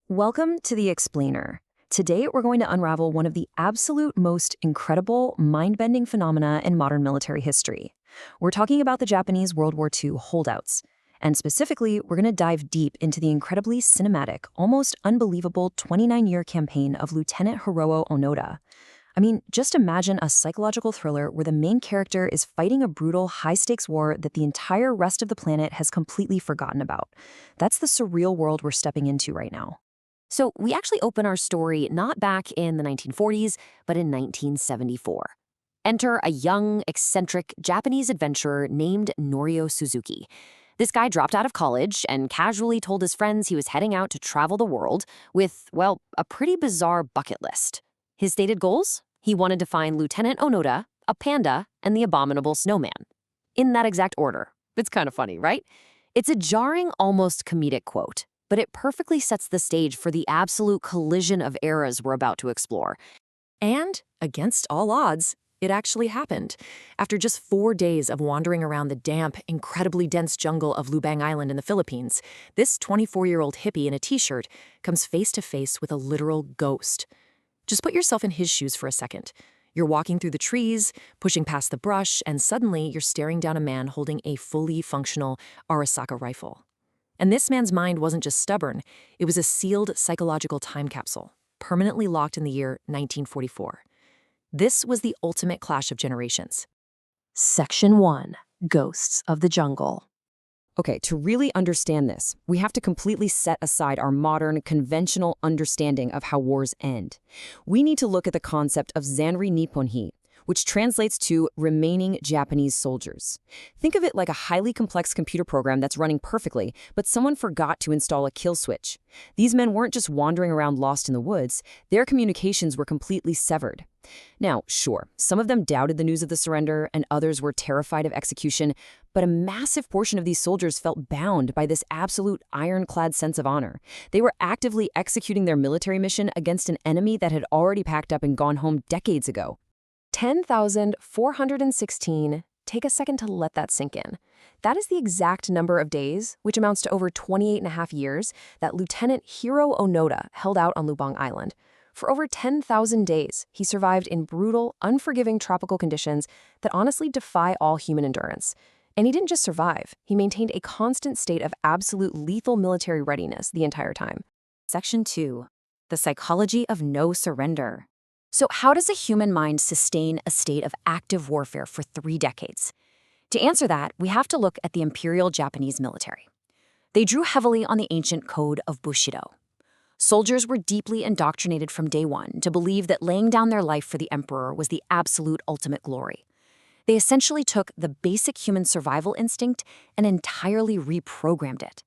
Welcome to The Explainer. Today, we're going to unravel one of the absolute most incredible, mind-bending phenomena in modern military history. We're talking about the Japanese World War II holdouts. And specifically, we're going to dive deep into the incredibly cinematic, almost unbelievable 29-year campaign of Lieutenant Hiroo Onoda. I mean, just imagine a psychological thriller where the main character is fighting a brutal, high-stakes war that the entire rest of the planet has completely forgotten about. That's the surreal world we're stepping into right now. So we actually open our story not back in the 1940s, but in 1974. Enter a young, eccentric Japanese adventurer named Norio Suzuki. This guy dropped out of college and casually told his friends he was heading out to travel the world with, well, a pretty bizarre bucket list. His stated goals? He wanted to find Lieutenant Onoda, a panda, and the abominable snowman. In that exact order. It's kind of funny, right? It's a jarring, almost comedic quote, but it perfectly sets the stage for the absolute collision of eras we're about to explore. And, against all odds, it actually happened. After just 4 days of wandering around the damp, incredibly dense jungle of Lubang Island in the Philippines, this 24-year-old hippie in a t-shirt comes face to face with a literal ghost. Just put yourself in his shoes for a second. You're walking through the trees, pushing past the brush, and suddenly you're staring down a man holding a fully functional Arisaka rifle. And this man's mind wasn't just stubborn, it was a sealed psychological time capsule, permanently locked in the year 1944. This was the ultimate clash of generations. Section 1. Ghosts of the Jungle. Okay, to really understand this, we have to completely set aside our modern, conventional understanding of how wars end. We need to look at the concept of Zanri Nipponhi, which translates to remaining Japanese soldiers. Think of it like a highly complex computer program that's running perfectly, but someone forgot to install a kill switch. These men weren't just wandering around lost in the woods, their communications were completely severed. Now, sure, some of them doubted the news of the surrender, and others were terrified of execution, but a massive portion of these soldiers felt bound by this absolute ironclad sense of honor. They were actively executing their military mission against an enemy that had already packed up and gone home decades ago. 10,416. Take a second to let that sink in. That is the exact number of days, which amounts to over 28.5 years, that Lieutenant Hiroo Onoda held out on Lubang Island. For over 10,000 days, he survived in brutal, unforgiving tropical conditions that honestly defy all human endurance. And he didn't just survive, he maintained a constant state of absolute lethal military readiness the entire time. Section 2. The Psychology of No Surrender. So how does a human mind sustain a state of active warfare for 3 decades? To answer that, we have to look at the Imperial Japanese military. They drew heavily on the ancient code of Bushido. Soldiers were deeply indoctrinated from day one to believe that laying down their life for the emperor was the absolute ultimate glory. They essentially took the basic human survival instinct and entirely reprogrammed it.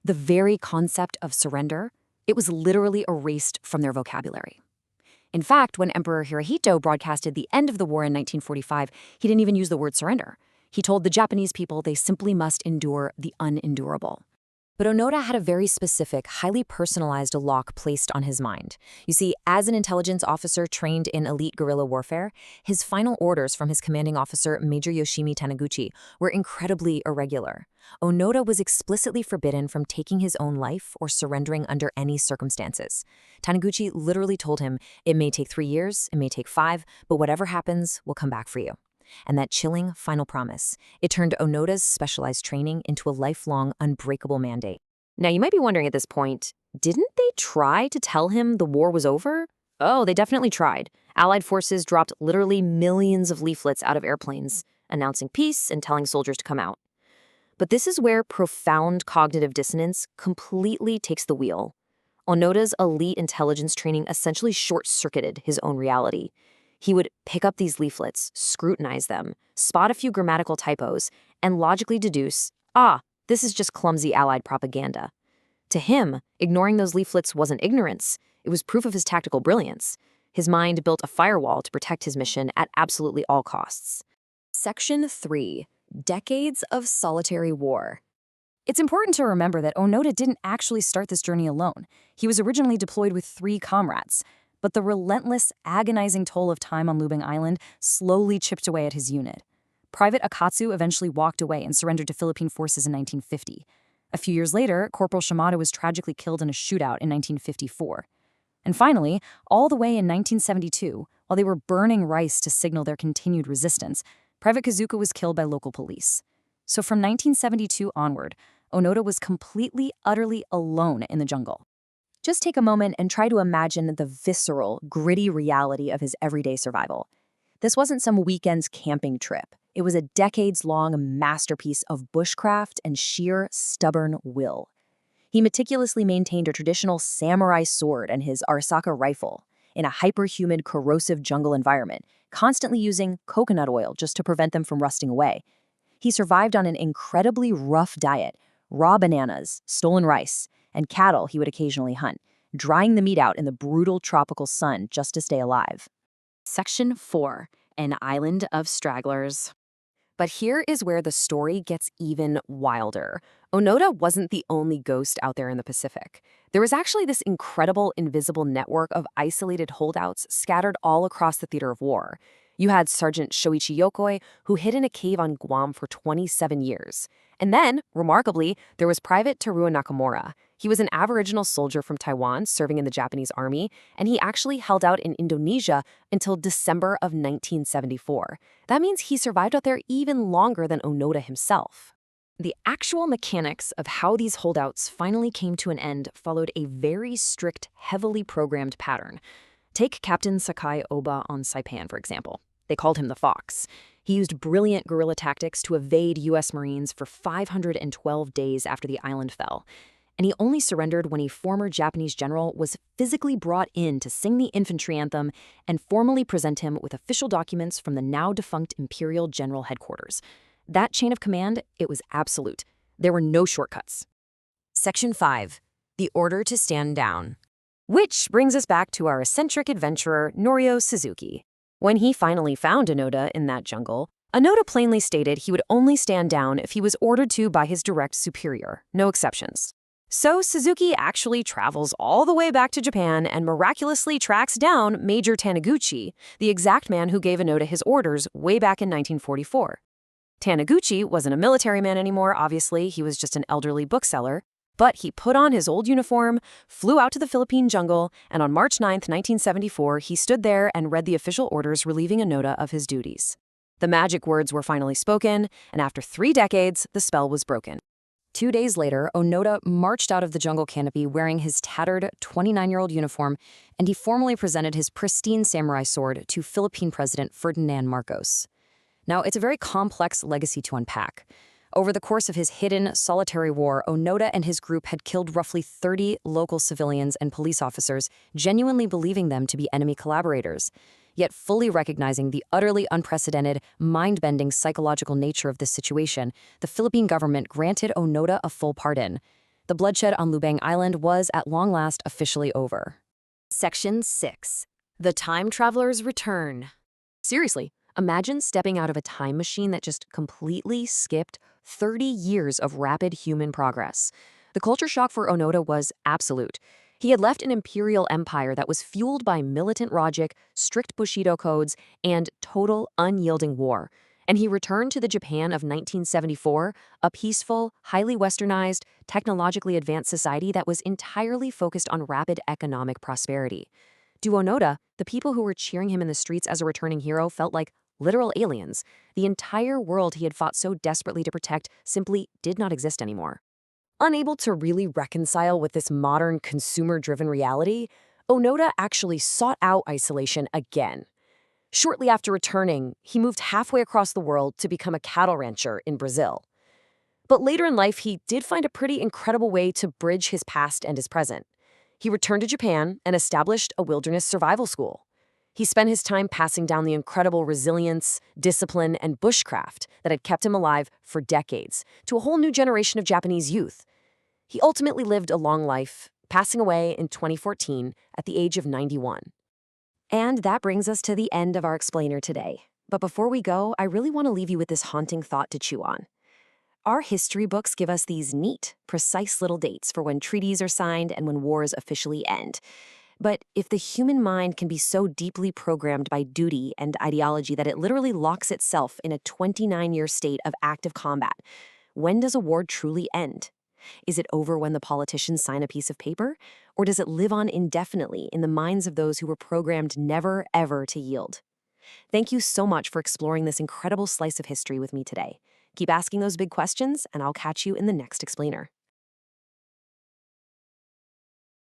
The very concept of surrender, it was literally erased from their vocabulary. In fact, when Emperor Hirohito broadcasted the end of the war in 1945, he didn't even use the word surrender. He told the Japanese people they simply must endure the unendurable. But Onoda had a very specific, highly personalized lock placed on his mind. You see, as an intelligence officer trained in elite guerrilla warfare, his final orders from his commanding officer, Major Yoshimi Taniguchi, were incredibly irregular. Onoda was explicitly forbidden from taking his own life or surrendering under any circumstances. Taniguchi literally told him, "It may take 3 years, it may take 5, but whatever happens, we'll come back for you." And that chilling final promise, it turned Onoda's specialized training into a lifelong, unbreakable mandate. Now, you might be wondering at this point, didn't they try to tell him the war was over? Oh, they definitely tried. Allied forces dropped literally millions of leaflets out of airplanes, announcing peace and telling soldiers to come out. But this is where profound cognitive dissonance completely takes the wheel. Onoda's elite intelligence training essentially short-circuited his own reality. He would pick up these leaflets, scrutinize them, spot a few grammatical typos, and logically deduce, this is just clumsy Allied propaganda. To him, ignoring those leaflets wasn't ignorance, it was proof of his tactical brilliance. His mind built a firewall to protect his mission at absolutely all costs. Section 3. Decades of Solitary War. It's important to remember that Onoda didn't actually start this journey alone. He was originally deployed with 3 comrades. But the relentless, agonizing toll of time on Lubang Island slowly chipped away at his unit. Private Akatsu eventually walked away and surrendered to Philippine forces in 1950. A few years later, Corporal Shimada was tragically killed in a shootout in 1954. And finally, all the way in 1972, while they were burning rice to signal their continued resistance, Private Kazuka was killed by local police. So from 1972 onward, Onoda was completely, utterly alone in the jungle. Just take a moment and try to imagine the visceral, gritty reality of his everyday survival. This wasn't some weekend's camping trip. It was a decades-long masterpiece of bushcraft and sheer, stubborn will. He meticulously maintained a traditional samurai sword and his Arisaka rifle in a hyperhumid, corrosive jungle environment, constantly using coconut oil just to prevent them from rusting away. He survived on an incredibly rough diet, raw bananas, stolen rice, and cattle he would occasionally hunt, drying the meat out in the brutal tropical sun just to stay alive. Section 4. An Island of Stragglers. But here is where the story gets even wilder. Onoda wasn't the only ghost out there in the Pacific. There was actually this incredible invisible network of isolated holdouts scattered all across the theater of war. You had Sergeant Shoichi Yokoi, who hid in a cave on Guam for 27 years. And then, remarkably, there was Private Teruo Nakamura. He was an Aboriginal soldier from Taiwan serving in the Japanese army, and he actually held out in Indonesia until December of 1974. That means he survived out there even longer than Onoda himself. The actual mechanics of how these holdouts finally came to an end followed a very strict, heavily programmed pattern. Take Captain Sakai Oba on Saipan, for example. They called him the Fox. He used brilliant guerrilla tactics to evade U.S. Marines for 512 days after the island fell. And he only surrendered when a former Japanese general was physically brought in to sing the infantry anthem and formally present him with official documents from the now-defunct Imperial General Headquarters. That chain of command, it was absolute. There were no shortcuts. Section 5. The Order to Stand Down. Which brings us back to our eccentric adventurer, Norio Suzuki. When he finally found Onoda in that jungle, Onoda plainly stated he would only stand down if he was ordered to by his direct superior, no exceptions. So Suzuki actually travels all the way back to Japan and miraculously tracks down Major Taniguchi, the exact man who gave Onoda his orders way back in 1944. Taniguchi wasn't a military man anymore, obviously, he was just an elderly bookseller. But he put on his old uniform, flew out to the Philippine jungle, and on March 9, 1974, he stood there and read the official orders relieving Onoda of his duties. The magic words were finally spoken, and after 3 decades, the spell was broken. 2 days later, Onoda marched out of the jungle canopy wearing his tattered 29-year-old uniform, and he formally presented his pristine samurai sword to Philippine President Ferdinand Marcos. Now, it's a very complex legacy to unpack. Over the course of his hidden, solitary war, Onoda and his group had killed roughly 30 local civilians and police officers, genuinely believing them to be enemy collaborators. Yet fully recognizing the utterly unprecedented, mind-bending psychological nature of this situation, the Philippine government granted Onoda a full pardon. The bloodshed on Lubang Island was, at long last, officially over. Section 6. The Time Traveler's Return. Seriously, imagine stepping out of a time machine that just completely skipped 30 years of rapid human progress. The culture shock for Onoda was absolute. He had left an imperial empire that was fueled by militant logic, strict Bushido codes, and total unyielding war. And he returned to the Japan of 1974, a peaceful, highly westernized, technologically advanced society that was entirely focused on rapid economic prosperity. To Onoda, the people who were cheering him in the streets as a returning hero felt like literal aliens. The entire world he had fought so desperately to protect simply did not exist anymore. Unable to really reconcile with this modern consumer-driven reality, Onoda actually sought out isolation again. Shortly after returning, he moved halfway across the world to become a cattle rancher in Brazil. But later in life, he did find a pretty incredible way to bridge his past and his present. He returned to Japan and established a wilderness survival school. He spent his time passing down the incredible resilience, discipline, and bushcraft that had kept him alive for decades to a whole new generation of Japanese youth. He ultimately lived a long life, passing away in 2014 at the age of 91. And that brings us to the end of our explainer today. But before we go, I really want to leave you with this haunting thought to chew on. Our history books give us these neat, precise little dates for when treaties are signed and when wars officially end. But if the human mind can be so deeply programmed by duty and ideology that it literally locks itself in a 29-year state of active combat, when does a war truly end? Is it over when the politicians sign a piece of paper? Or does it live on indefinitely in the minds of those who were programmed never, ever to yield? Thank you so much for exploring this incredible slice of history with me today. Keep asking those big questions, and I'll catch you in the next explainer.